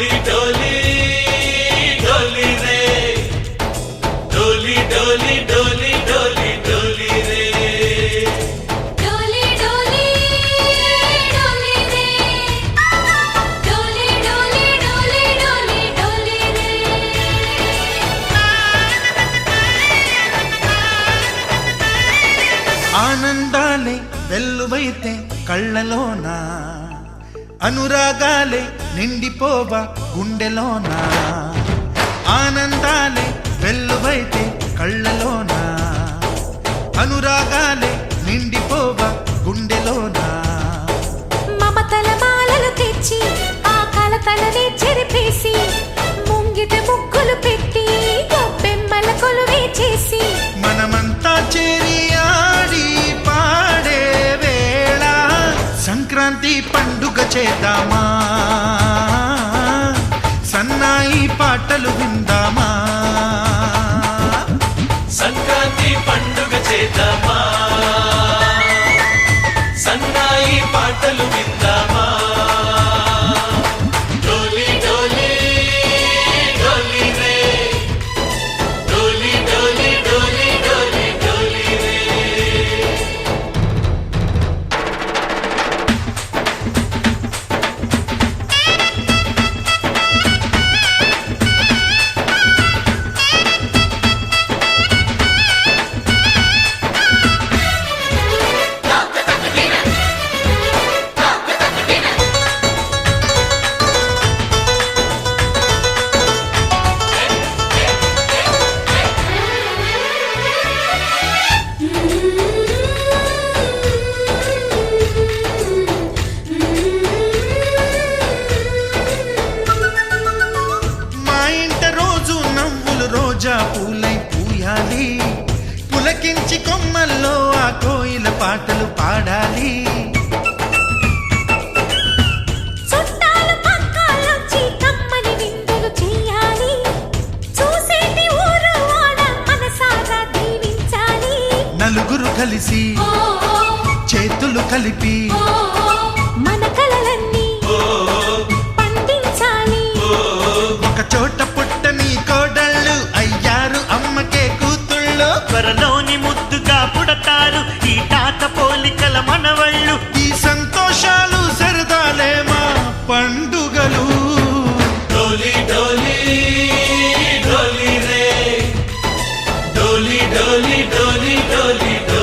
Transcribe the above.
डोली डोली डोली रे डोली डोली डोली डोली डोली रे डोली डोली डोली रे डोली डोली डोली डोली डोली रे ఆనందాలే వెల్లువైతే కళ్ళలోనా అనురాగాలే నిండిపోవా గుండెలోనా ఆనందాలే వెల్లువైతే కళ్ళలోనా అనురాగాలే నిండిపోవా గుండెలోనా మమతల మాలలు తెచ్చి ఆ కలతలనే చెరిపేసి ముంగిట ముగ్గులు పెట్టి గొప్పెమ్మల కొలువే చేసి మనమంతా చేరి ఆడి పాడే వేళ సంక్రాంతి పండుగ చేద్దామా సన్నాయి పాటలు విందామా సంక్రాంతి పండుగ చేద్దామా సన్నాయి పాటలు విందామా డోలి డోలి డోలి రే డోలి డోలి డోలి డోలి డోలి రే మా ఇంట రోజు నవ్వులు రోజా పూలై పూయాలి పులకించి కొమ్మల్లో ఆ కోయిల పాటలు పాడాలి చుట్టాలు పక్కాలొచ్చి కమ్మని విందులు చెయ్యాలి చూసేటి ఊరు వాడ మనసారా దీవించాలి నలుగురు కలిసి చేతులు కలిపి మన కలలన్నీ పండించాలి ఒక చోట పుట్టని కోడళ్ళు అయ్యారు అమ్మకే కూతుళ్ళు త్వరలోని ముద్దుగా పుడతారు ఈ తాత పోలికల మనవళ్ళు ఈ సంతోషాలు సరదాలే మా పండుగలు डोली डोली डोली रे डोली डोली डोली डोली डोली